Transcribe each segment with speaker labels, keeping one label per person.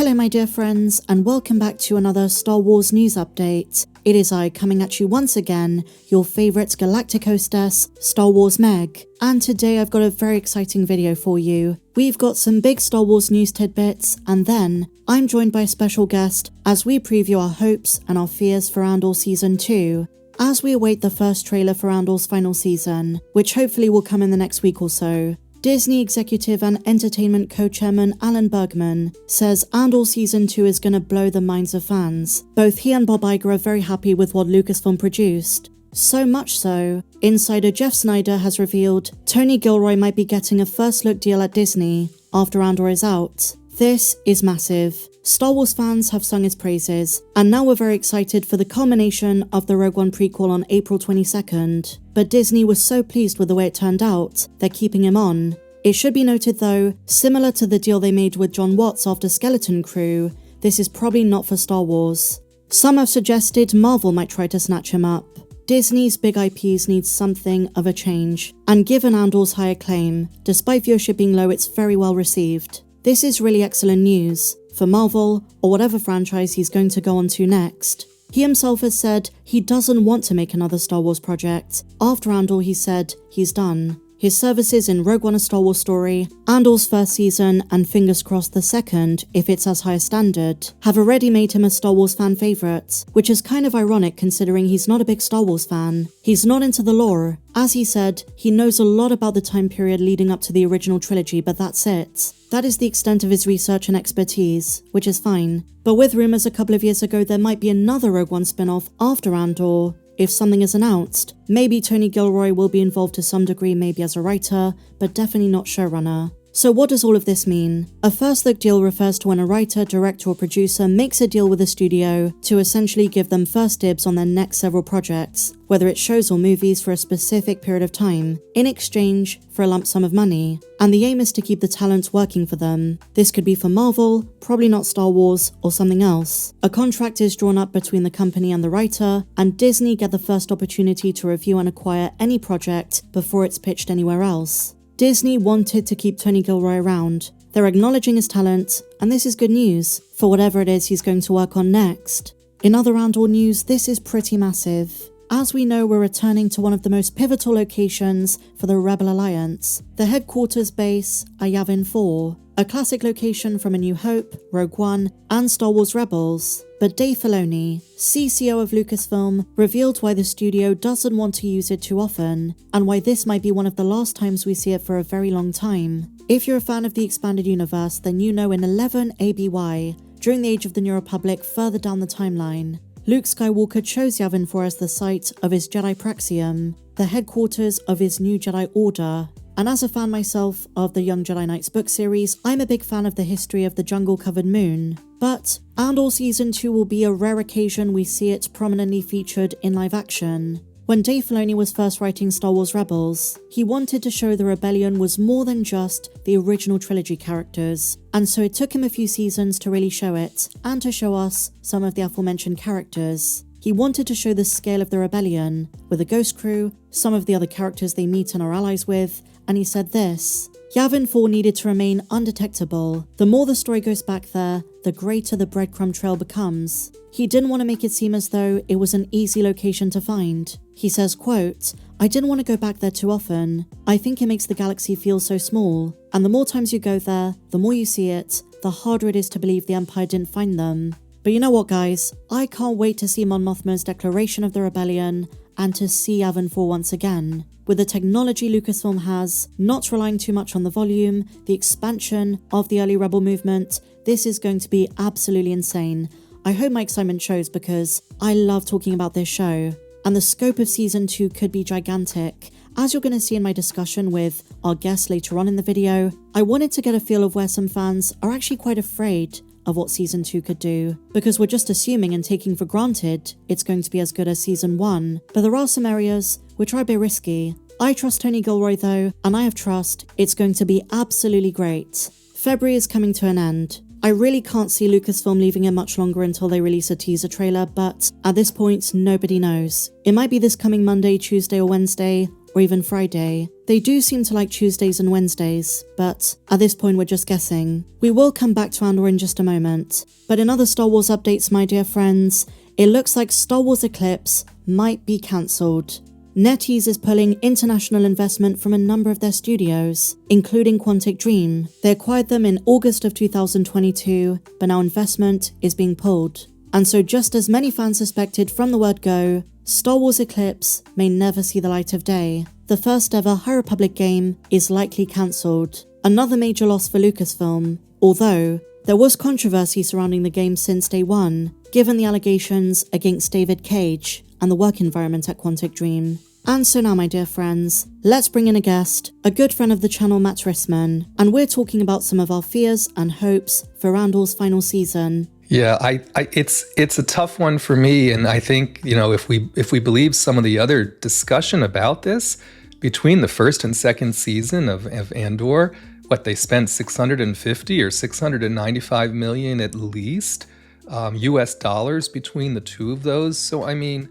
Speaker 1: Hello my dear friends, and welcome back to another Star Wars news update. It is I coming at you once again, your favourite galactic hostess, Star Wars Meg, and today I've got a very exciting video for you. We've got some big Star Wars news tidbits, and then I'm joined by a special guest as we preview our hopes and our fears for Andor Season 2, as we await the first trailer for Andor's final season, which hopefully will come in the next week or so. Disney executive and entertainment co-chairman Alan Bergman says Andor Season 2 is going to blow the minds of fans. Both he and Bob Iger are very happy with what Lucasfilm produced. So much so, insider Jeff Snyder has revealed Tony Gilroy might be getting a first-look deal at Disney after Andor is out. This is massive. Star Wars fans have sung his praises, and now we're very excited for the culmination of the Rogue One prequel on April 22nd. But Disney was so pleased with the way it turned out, they're keeping him on. It should be noted though, similar to the deal they made with John Watts after Skeleton Crew, this is probably not for Star Wars. Some have suggested Marvel might try to snatch him up. Disney's big IPs need something of a change, and given Andor's high acclaim, despite viewership being low, it's very well received. This is really excellent news for Marvel, or whatever franchise he's going to go on to next. He himself has said he doesn't want to make another Star Wars project. After Andor, he said he's done. His services in Rogue One: A Star Wars Story, Andor's first season, and fingers crossed the second, if it's as high a standard, have already made him a Star Wars fan favourite, which is kind of ironic considering he's not a big Star Wars fan. He's not into the lore. As he said, he knows a lot about the time period leading up to the original trilogy, but that's it. That is the extent of his research and expertise, which is fine. But with rumours a couple of years ago there might be another Rogue One spin-off after Andor, if something is announced, maybe Tony Gilroy will be involved to some degree, maybe as a writer, but definitely not showrunner. So what does all of this mean? A first look deal refers to when a writer, director or producer makes a deal with a studio to essentially give them first dibs on their next several projects, whether it's shows or movies for a specific period of time, in exchange for a lump sum of money. And the aim is to keep the talent working for them. This could be for Marvel, probably not Star Wars, or something else. A contract is drawn up between the company and the writer, and Disney get the first opportunity to review and acquire any project before it's pitched anywhere else. Disney wanted to keep Tony Gilroy around. They're acknowledging his talent, and this is good news for whatever it is he's going to work on next. In other Andor news, this is pretty massive. As we know, we're returning to one of the most pivotal locations for the Rebel Alliance, the headquarters base at Yavin 4, a classic location from A New Hope, Rogue One, and Star Wars Rebels. But Dave Filoni, CCO of Lucasfilm, revealed why the studio doesn't want to use it too often, and why this might be one of the last times we see it for a very long time. If you're a fan of the expanded universe, then you know in 11 ABY, during the Age of the New Republic further down the timeline, Luke Skywalker chose Yavin 4 as the site of his Jedi Praxium, the headquarters of his new Jedi Order. And as a fan myself of the Young Jedi Knights book series, I'm a big fan of the history of the jungle-covered moon. But Andor Season 2 will be a rare occasion we see it prominently featured in live action. When Dave Filoni was first writing Star Wars Rebels, he wanted to show the rebellion was more than just the original trilogy characters, and so it took him a few seasons to really show it, and to show us some of the aforementioned characters. He wanted to show the scale of the rebellion, with the Ghost Crew, some of the other characters they meet and are allies with, and he said this: Yavin 4 needed to remain undetectable. The more the story goes back there, the greater the breadcrumb trail becomes. He didn't want to make it seem as though it was an easy location to find. He says, quote, "I didn't want to go back there too often. I think it makes the galaxy feel so small. And the more times you go there, the more you see it, the harder it is to believe the Empire didn't find them." But you know what, guys? I can't wait to see Mon Mothma's declaration of the rebellion and to see Yavin 4 once again. With the technology Lucasfilm has, not relying too much on the volume, the expansion of the early Rebel movement, this is going to be absolutely insane. I hope my excitement shows because I love talking about this show. And the scope of Season 2 could be gigantic. As you're going to see in my discussion with our guests later on in the video, I wanted to get a feel of where some fans are actually quite afraid of what Season 2 could do, because we're just assuming and taking for granted it's going to be as good as Season 1, but there are some areas which are a bit risky. I trust Tony Gilroy though, and I have trust it's going to be absolutely great. February is coming to an end. I really can't see Lucasfilm leaving it much longer until they release a teaser trailer, but at this point, nobody knows. It might be this coming Monday, Tuesday or Wednesday, or even Friday. They do seem to like Tuesdays and Wednesdays, but at this point we're just guessing. We will come back to Andor in just a moment. But in other Star Wars updates, my dear friends, it looks like Star Wars Eclipse might be cancelled. NetEase is pulling international investment from a number of their studios, including Quantic Dream. They acquired them in August of 2022, but now investment is being pulled. And so just as many fans suspected from the word go, Star Wars Eclipse may never see the light of day. The first ever High Republic game is likely cancelled. Another major loss for Lucasfilm, although there was controversy surrounding the game since day one, given the allegations against David Cage and the work environment at Quantic Dream. And so now, my dear friends, let's bring in a guest, a good friend of the channel, Matt Rissman, and we're talking about some of our fears and hopes for Andor's final season.
Speaker 2: Yeah, it's a tough one for me, and I think, if we believe some of the other discussion about this, between the first and second season of Andor, what they spent $650 or $695 million at least US dollars between the two of those. So I mean,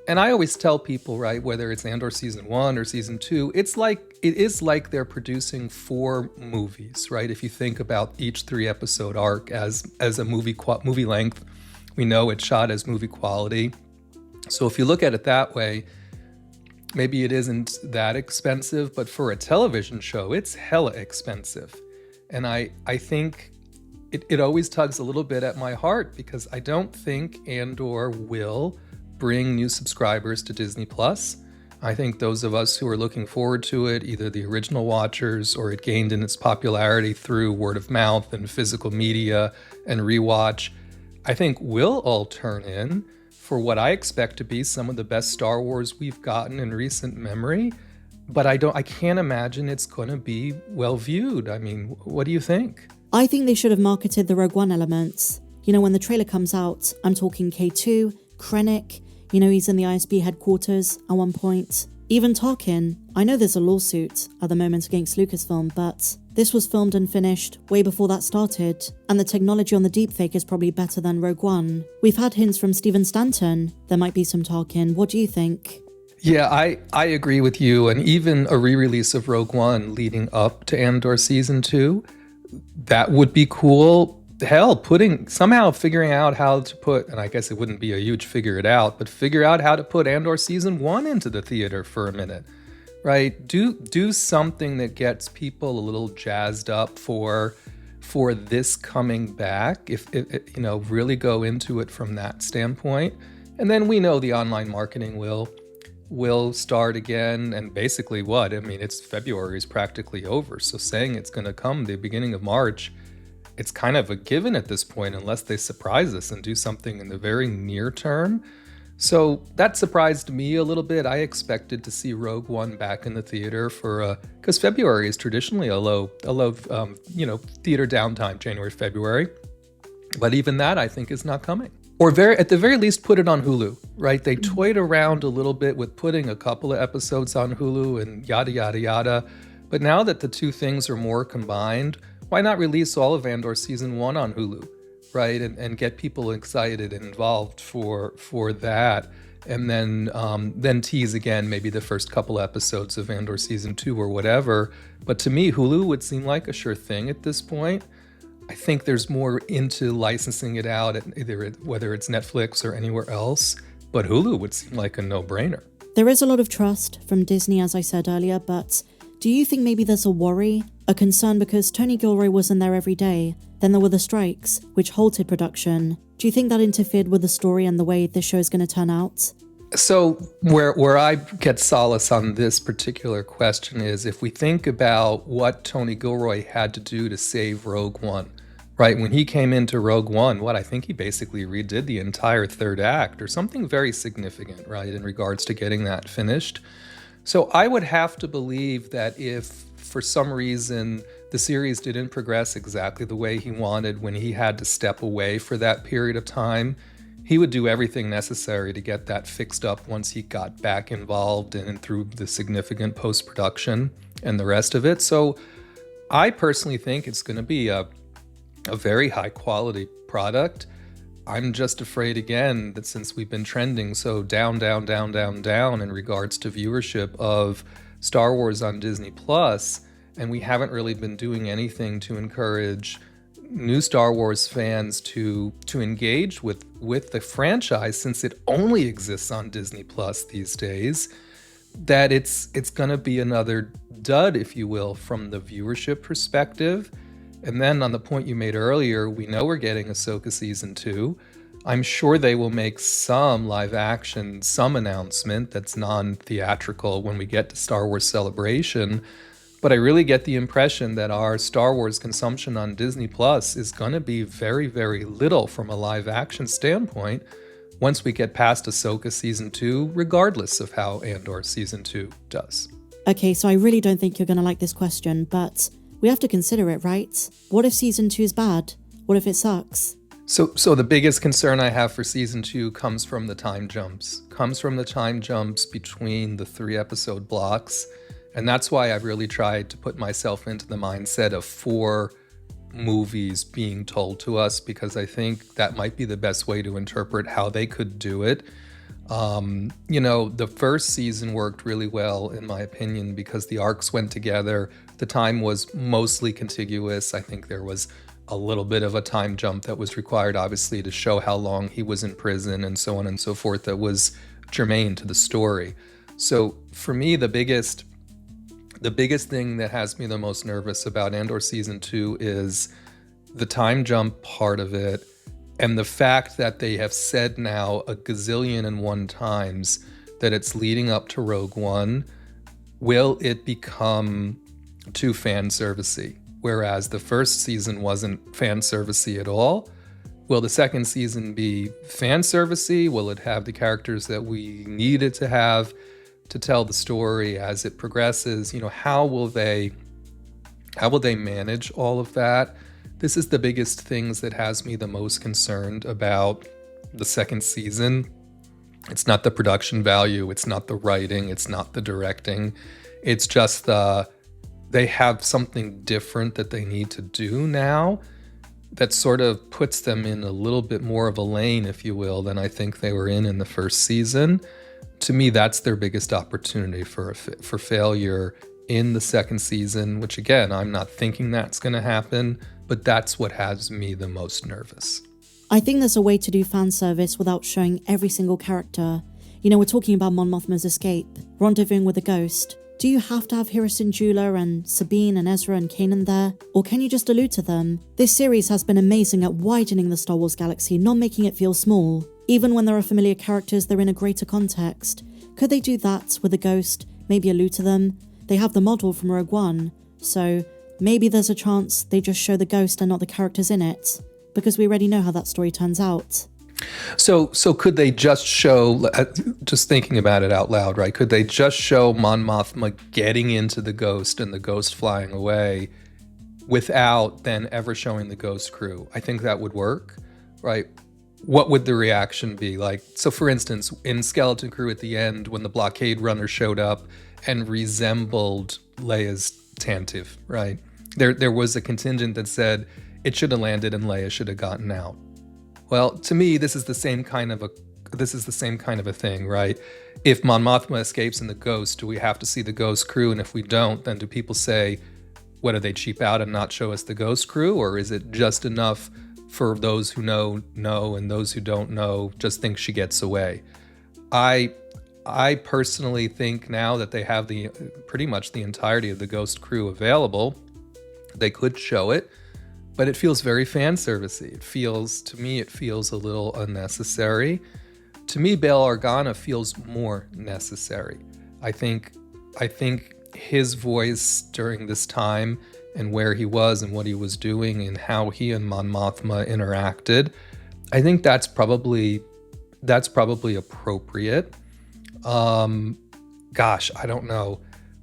Speaker 2: and I always tell people, right, whether it's Andor season 1 or season 2, it is like they're producing 4 movies, right? If you think about each 3-episode arc as a movie length, we know it's shot as movie quality. So if you look at it that way, maybe it isn't that expensive, but for a television show, it's hella expensive. And I think it always tugs a little bit at my heart, because I don't think Andor will bring new subscribers to Disney Plus. I think those of us who are looking forward to it, either the original watchers or it gained in its popularity through word of mouth and physical media and rewatch, I think we'll all turn in for what I expect to be some of the best Star Wars we've gotten in recent memory. But I can't imagine it's going to be well viewed. I mean, what do you think?
Speaker 1: I think they should have marketed the Rogue One elements. When the trailer comes out, I'm talking K2, Krennic, he's in the ISB headquarters at one point. Even Tarkin. I know there's a lawsuit at the moment against Lucasfilm, but this was filmed and finished way before that started, and the technology on the deepfake is probably better than Rogue One. We've had hints from Stephen Stanton there might be some Tarkin. What do you think?
Speaker 2: Yeah, I agree with you, and even a re-release of Rogue One leading up to Andor Season 2, that would be cool. Hell, figuring out how to put, and I guess it wouldn't be a huge figure it out, but figure out how to put Andor Season 1 into the theater for a minute, right? Do something that gets people a little jazzed up for this coming back, if really go into it from that standpoint. And then we know the online marketing will start again, and basically it's February is practically over, so saying it's going to come the beginning of March, it's kind of a given at this point, unless they surprise us and do something in the very near term. So that surprised me a little bit. I expected to see Rogue One back in the theater because February is traditionally a low theater downtime, January, February. But even that, I think, is not coming. Or at the very least, put it on Hulu, right? They toyed around a little bit with putting a couple of episodes on Hulu and yada, yada, yada. But now that the two things are more combined, why not release all of Andor Season 1 on Hulu, right? And get people excited and involved for that. And then tease again maybe the first couple episodes of Andor Season 2 or whatever. But to me, Hulu would seem like a sure thing at this point. I think there's more into licensing it out, whether it's Netflix or anywhere else. But Hulu would seem like a no-brainer.
Speaker 1: There is a lot of trust from Disney, as I said earlier, but do you think maybe there's a worry, a concern, because Tony Gilroy wasn't there every day? Then there were the strikes, which halted production. Do you think that interfered with the story and the way this show is going to turn out?
Speaker 2: So where I get solace on this particular question is if we think about what Tony Gilroy had to do to save Rogue One, right? When he came into Rogue One, I think he basically redid the entire third act or something very significant, right, in regards to getting that finished. So I would have to believe that if for some reason the series didn't progress exactly the way he wanted when he had to step away for that period of time, he would do everything necessary to get that fixed up once he got back involved and through the significant post-production and the rest of it. So I personally think it's going to be a very high quality product. I'm just afraid again that since we've been trending so down in regards to viewership of Star Wars on Disney Plus, and we haven't really been doing anything to encourage new Star Wars fans to engage with the franchise, since it only exists on Disney Plus these days, that it's going to be another dud, if you will, from the viewership perspective. And then on the point you made earlier, we know we're getting Ahsoka Season 2. I'm sure they will make some live action, some announcement that's non-theatrical when we get to Star Wars Celebration. But I really get the impression that our Star Wars consumption on Disney Plus is going to be very, very little from a live action standpoint once we get past Ahsoka Season 2, regardless of how Andor Season 2 does.
Speaker 1: Okay, so I really don't think you're going to like this question, but we have to consider it, right? What if Season 2 is bad? What if it sucks?
Speaker 2: So the biggest concern I have for Season 2 comes from the time jumps. Between the 3-episode blocks. And that's why I've really tried to put myself into the mindset of 4 movies being told to us, because I think that might be the best way to interpret how they could do it. The first season worked really well, in my opinion, because the arcs went together. The time was mostly contiguous. I think there was a little bit of a time jump that was required, obviously, to show how long he was in prison and so on and so forth, that was germane to the story. So for me, the biggest thing that has me the most nervous about Andor Season 2 is the time jump part of it, and the fact that they have said now a gazillion and one times that it's leading up to Rogue One. Will it become too fan servicey? Whereas the first season wasn't fan servicey at all. Will the second season be fan servicey? Will it have the characters that we need it to have to tell the story as it progresses? How will they manage all of that? This is the biggest things that has me the most concerned about the second season. It's not the production value, it's not the writing, it's not the directing. It's just they have something different that they need to do now that sort of puts them in a little bit more of a lane, if you will, than I think they were in the first season. To me, that's their biggest opportunity for failure in the second season, which again, I'm not thinking that's going to happen, but that's what has me the most nervous.
Speaker 1: I think there's a way to do fan service without showing every single character. We're talking about Mon Mothma's escape, rendezvousing with a ghost. Do you have to have Harrison Jula and Sabine and Ezra and Kanan there? Or can you just allude to them? This series has been amazing at widening the Star Wars galaxy, not making it feel small. Even when there are familiar characters, they're in a greater context. Could they do that with a ghost? Maybe allude to them? They have the model from Rogue One, so maybe there's a chance they just show the ghost and not the characters in it, because we already know how that story turns out.
Speaker 2: So could they just show, just thinking about it out loud, right? Could they just show Mon Mothma getting into the ghost and the ghost flying away without then ever showing the ghost crew? I think that would work, right? What would the reaction be like? So for instance, in Skeleton Crew at the end, when the blockade runner showed up and resembled Leia's Tantive, right? There was a contingent that said it should have landed and Leia should have gotten out. Well, to me, this is the same kind of a thing, right? If Mon Mothma escapes in the ghost, do we have to see the ghost crew? And if we don't, then do people say, what, do they cheap out and not show us the ghost crew? Or is it just enough for those who know, and those who don't know just think she gets away? I personally think now that they have pretty much the entirety of the ghost crew available, they could show it. But it feels very fan servicey. To me, it feels a little unnecessary. To me, Bail Organa feels more necessary. I think his voice during this time and where he was and what he was doing and how he and Mon Mothma interacted, I think that's probably appropriate. I don't know.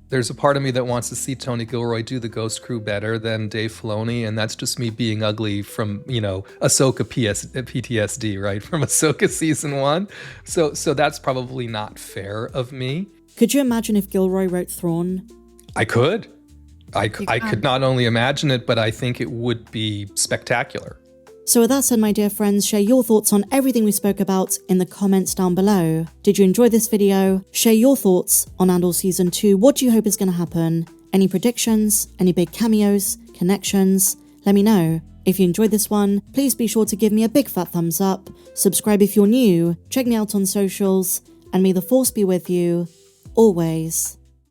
Speaker 2: There's a part of me that wants to see Tony Gilroy do the Ghost Crew better than Dave Filoni, and that's just me being ugly from, Ahsoka PTSD, right? From Ahsoka Season 1. So that's probably not fair of me.
Speaker 1: Could you imagine if Gilroy wrote Thrawn?
Speaker 2: I could. I could not only imagine it, but I think it would be spectacular.
Speaker 1: So with that said, my dear friends, share your thoughts on everything we spoke about in the comments down below. Did you enjoy this video? Share your thoughts on Andor Season 2. What do you hope is going to happen? Any predictions? Any big cameos? Connections? Let me know. If you enjoyed this one, please be sure to give me a big fat thumbs up, subscribe if you're new, check me out on socials, and may the Force be with you, always.